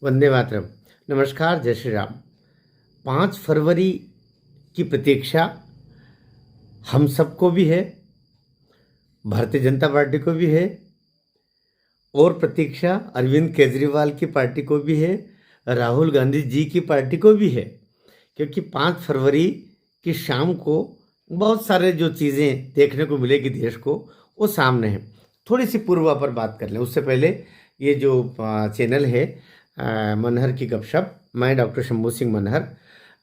वंदे मातरम। नमस्कार, जय श्री राम। 5 फरवरी की प्रतीक्षा हम सबको भी है, भारतीय जनता पार्टी को भी है, और प्रतीक्षा अरविंद केजरीवाल की पार्टी को भी है, राहुल गांधी जी की पार्टी को भी है। क्योंकि 5 फरवरी की शाम को बहुत सारे जो चीज़ें देखने को मिलेगी देश को, वो सामने है। थोड़ी सी पूर्वा पर बात कर लें उससे पहले, ये जो चैनल है मनहर की गपशप, मैं डॉक्टर शंभू सिंह मनहर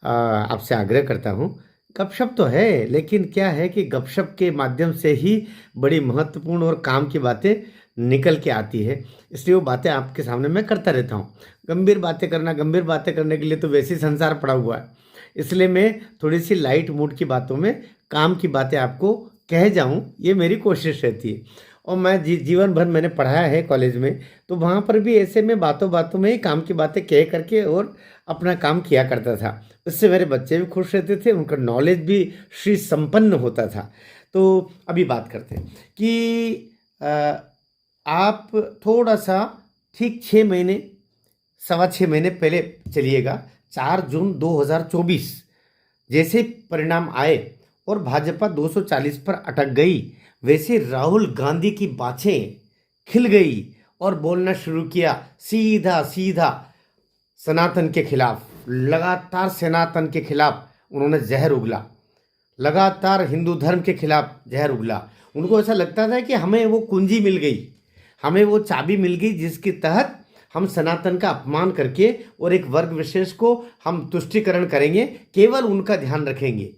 आपसे आग्रह करता हूँ। गपशप तो है, लेकिन क्या है कि गपशप के माध्यम से ही बड़ी महत्वपूर्ण और काम की बातें निकल के आती है, इसलिए वो बातें आपके सामने मैं करता रहता हूँ। गंभीर बातें करने के लिए तो वैसे ही संसार पड़ा हुआ है, इसलिए मैं थोड़ी सी लाइट मूड की बातों में काम की बातें आपको कह जाऊँ, ये मेरी कोशिश रहती है। और मैं जीवन भर मैंने पढ़ाया है कॉलेज में, तो वहाँ पर भी ऐसे में बातों बातों में ही काम की बातें कह करके और अपना काम किया करता था। उससे मेरे बच्चे भी खुश रहते थे, उनका नॉलेज भी श्री संपन्न होता था। तो अभी बात करते हैं कि आप थोड़ा सा ठीक 6 महीने, 6.25 महीने पहले चलिएगा। 4 जून 2024 जैसे परिणाम आए और भाजपा 240 पर अटक गई, वैसे राहुल गांधी की बाछें खिल गई और बोलना शुरू किया सीधा सीधा सनातन के खिलाफ। लगातार सनातन के खिलाफ उन्होंने जहर उगला, लगातार हिंदू धर्म के खिलाफ जहर उगला। उनको ऐसा लगता था कि हमें वो कुंजी मिल गई, हमें वो चाबी मिल गई जिसके तहत हम सनातन का अपमान करके और एक वर्ग विशेष को हम तुष्टीकरण करेंगे, केवल उनका ध्यान रखेंगे।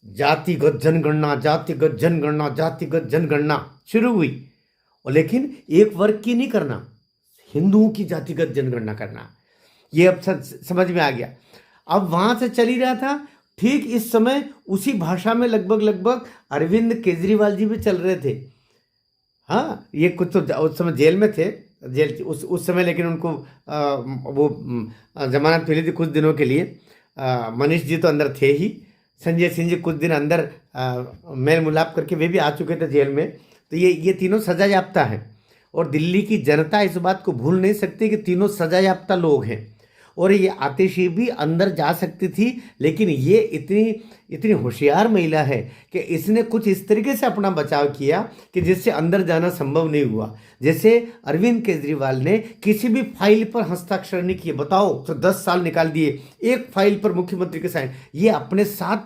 जातिगत जनगणना, जातिगत जनगणना, जातिगत जनगणना शुरू हुई, और लेकिन एक वर्ग की नहीं करना, हिंदुओं की जातिगत जनगणना करना। ये अब समझ में आ गया। अब वहां से चल ही रहा था। ठीक इस समय उसी भाषा में लगभग अरविंद केजरीवाल जी भी चल रहे थे। हाँ, ये कुछ तो उस समय जेल में थे, जेल उस समय, लेकिन उनको वो जमानत मिली थी कुछ दिनों के लिए। मनीष जी तो अंदर थे ही, संजय सिंह जी कुछ दिन अंदर मेल मिलाप करके वे भी आ चुके थे जेल में। तो ये तीनों सजा याफ्ता हैं, और दिल्ली की जनता इस बात को भूल नहीं सकती कि तीनों सजा याफ्ता लोग हैं। और ये आतिशी भी अंदर जा सकती थी, लेकिन ये इतनी होशियार महिला है कि इसने कुछ इस तरीके से अपना बचाव किया कि जिससे अंदर जाना संभव नहीं हुआ। जैसे अरविंद केजरीवाल ने किसी भी फाइल पर हस्ताक्षर नहीं किए, बताओ, तो 10 साल निकाल दिए एक फाइल पर मुख्यमंत्री के साइन। ये अपने साथ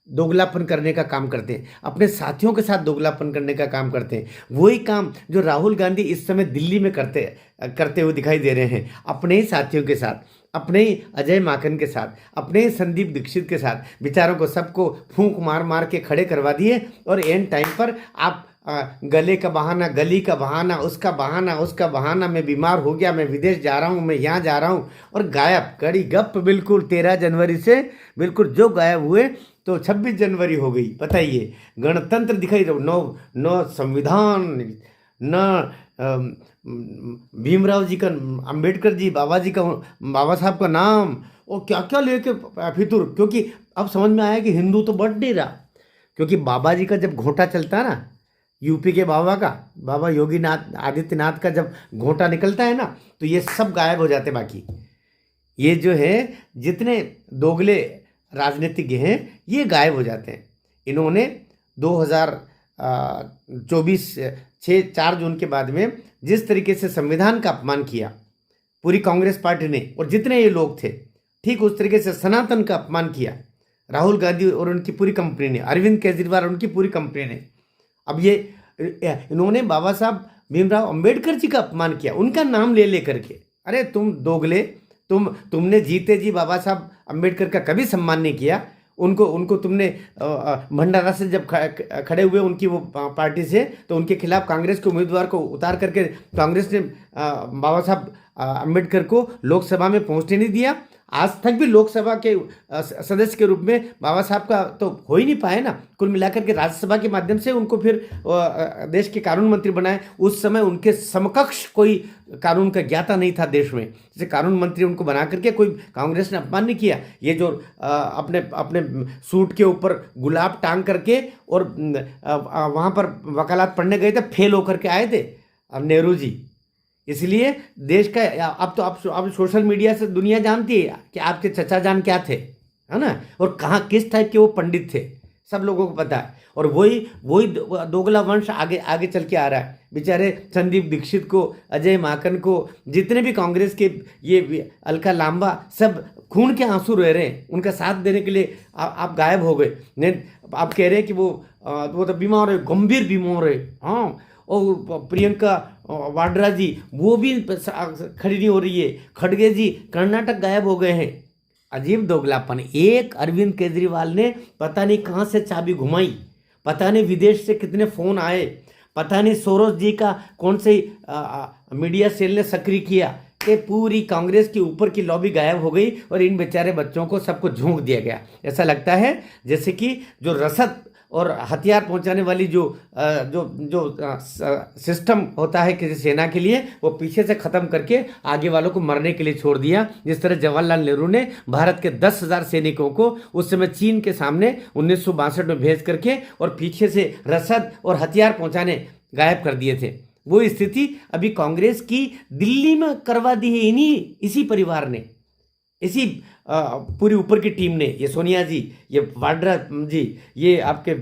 दोगलापन करने का काम करते हैं, अपने साथियों के साथ दोगलापन करने का काम करते हैं। वही काम जो राहुल गांधी इस समय दिल्ली में करते हुए दिखाई दे रहे हैं, अपने ही साथियों के साथ, अपने ही अजय माकन के साथ, अपने ही संदीप दीक्षित के साथ। बेचारों को सबको फूंक मार मार के खड़े करवा दिए, और एंड टाइम पर आप गले का बहाना, गली का बहाना, उसका बहाना, मैं बीमार हो गया, मैं विदेश जा रहा हूँ, मैं यहाँ जा रहा हूँ, और गायब, कड़ी गप। बिल्कुल 13 जनवरी से बिल्कुल जो गायब हुए तो 26 जनवरी हो गई। बताइए, गणतंत्र दिखाई दो, न संविधान, न भीमराव जी का, अंबेडकर जी, बाबा साहब का नाम, और क्या क्या लेके फितूर। क्योंकि अब समझ में आया कि हिंदू तो बढ़ नहीं रहा, क्योंकि बाबा जी का जब घोंटा चलता है ना, यूपी के बाबा योगी नाथ आदित्यनाथ का जब घोंटा निकलता है ना, तो ये सब गायब हो जाते। बाकी ये जो है जितने दोगले राजनीतिज्ञ हैं, ये गायब हो जाते हैं। इन्होंने 2024 4 जून के बाद में जिस तरीके से संविधान का अपमान किया पूरी कांग्रेस पार्टी ने, और जितने ये लोग थे, ठीक उस तरीके से सनातन का अपमान किया राहुल गांधी और उनकी पूरी कंपनी ने, अरविंद केजरीवाल और उनकी पूरी कंपनी ने। अब ये इन्होंने बाबा साहब भीमराव अंबेडकर जी का अपमान किया, उनका नाम ले करके। अरे तुम दोगले, तुमने जीते जी बाबा साहब अंबेडकर का कभी सम्मान नहीं किया। उनको तुमने भंडारा से जब खड़े हुए उनकी वो पार्टी से, तो उनके खिलाफ कांग्रेस के उम्मीदवार को उतार करके कांग्रेस ने बाबा साहब अंबेडकर को लोकसभा में पहुंचने नहीं दिया। आज तक भी लोकसभा के सदस्य के रूप में बाबा साहब का तो हो ही नहीं पाए ना। कुल मिलाकर के राज्यसभा के माध्यम से उनको फिर देश के कानून मंत्री बनाए। उस समय उनके समकक्ष कोई कानून का ज्ञाता नहीं था देश में, जैसे कानून मंत्री उनको बना करके कोई कांग्रेस ने अपमान नहीं किया। ये जो अपने सूट के ऊपर गुलाब टांग करके और वहाँ पर वकालत पढ़ने गए थे, फेल होकर के आए थे नेहरू जी, इसलिए देश का अब तो अब सोशल मीडिया से दुनिया जानती है कि आपके चचा जान क्या थे, है ना, और कहाँ किस टाइप के वो पंडित थे, सब लोगों को पता है। और वही वही दोगला वंश आगे आगे चल के आ रहा है। बेचारे संदीप दीक्षित को, अजय माकन को, जितने भी कांग्रेस के ये अलका लांबा, सब खून के आंसू रह रहे हैं उनका साथ देने के लिए। आप गायब हो गए। नहीं, आप कह रहे हैं कि वो तो बीमार है, गंभीर बीमार है। हाँ, और प्रियंका वाड्रा जी वो भी खड़ी नहीं हो रही है। खड़गे जी कर्नाटक गायब हो गए हैं। अजीब दोगलापन। एक अरविंद केजरीवाल ने पता नहीं कहाँ से चाबी घुमाई, पता नहीं विदेश से कितने फ़ोन आए, पता नहीं सोरोस जी का कौन से मीडिया सेल ने सक्रिय किया कि पूरी कांग्रेस के ऊपर की लॉबी गायब हो गई और इन बेचारे बच्चों को सबको झोंक दिया गया। ऐसा लगता है जैसे कि जो रसद और हथियार पहुंचाने वाली जो सिस्टम होता है किसी सेना के लिए, वो पीछे से ख़त्म करके आगे वालों को मरने के लिए छोड़ दिया। जिस तरह जवाहरलाल नेहरू ने भारत के 10,000 सैनिकों को उस समय चीन के सामने 1962 में भेज करके और पीछे से रसद और हथियार पहुंचाने गायब कर दिए थे। वो स्थिति अभी कांग्रेस की दिल्ली में करवा दी है इसी परिवार ने, इसी पूरी ऊपर की टीम ने। ये सोनिया जी, ये वाड्रा जी, ये आपके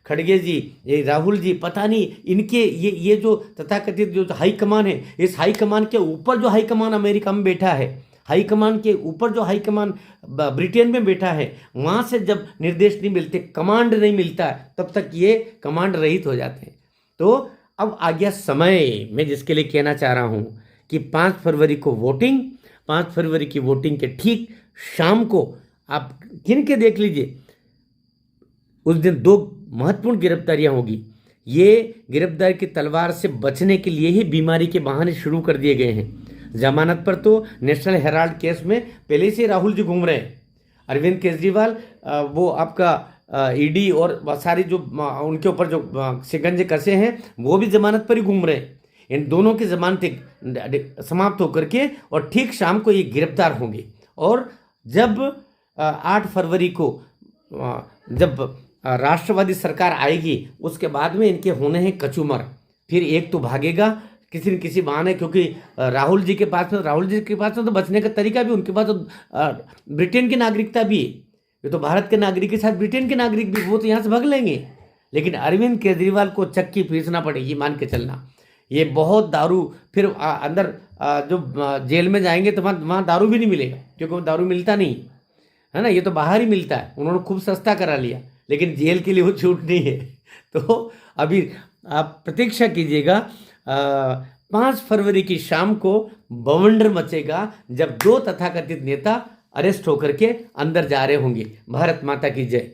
खड़गे जी, ये राहुल जी, पता नहीं इनके ये जो तथाकथित जो हाई कमान है, इस हाई कमान के ऊपर जो हाई कमान अमेरिका में बैठा है, हाई कमान के ऊपर जो हाई कमान ब्रिटेन में बैठा है, वहाँ से जब निर्देश नहीं मिलते, कमांड नहीं मिलता, तब तक ये कमांड रहित हो जाते हैं। तो अब आ गया समय, मैं जिसके लिए कहना चाह रहा हूँ कि 5 फरवरी को वोटिंग, 5 फरवरी की वोटिंग के ठीक शाम को आप गिन के देख लीजिए, उस दिन 2 महत्वपूर्ण गिरफ्तारियां होगी। ये गिरफ्तारी की तलवार से बचने के लिए ही बीमारी के बहाने शुरू कर दिए गए हैं। जमानत पर तो नेशनल हेराल्ड केस में पहले से राहुल जी घूम रहे हैं। अरविंद केजरीवाल वो आपका ईडी और सारी जो उनके ऊपर जो शिकंजे कसे हैं वो भी जमानत पर ही घूम रहे हैं। इन दोनों की जमानत समाप्त होकर के और ठीक शाम को ये गिरफ्तार होंगे। और जब 8 फरवरी को जब राष्ट्रवादी सरकार आएगी, उसके बाद में इनके होने हैं कचूमर। फिर एक तो भागेगा किसी न किसी बहाने, क्योंकि राहुल जी के पास में तो बचने का तरीका भी, उनके पास तो ब्रिटेन की नागरिकता भी है। ये तो भारत के नागरिक के साथ ब्रिटेन के नागरिक भी, वो तो यहाँ से भाग लेंगे। लेकिन अरविंद केजरीवाल को चक्की पीसना पड़ेगी, मान के चलना। ये बहुत दारू, फिर अंदर जो जेल में जाएंगे तो वहाँ दारू भी नहीं मिलेगा, क्योंकि वो दारू मिलता नहीं है ना, ये तो बाहर ही मिलता है। उन्होंने खूब सस्ता करा लिया, लेकिन जेल के लिए वो छूट नहीं है। तो अभी आप प्रतीक्षा कीजिएगा, 5 फरवरी की शाम को बवंडर मचेगा जब 2 तथाकथित नेता अरेस्ट होकर के अंदर जा रहे होंगे। भारत माता की जय।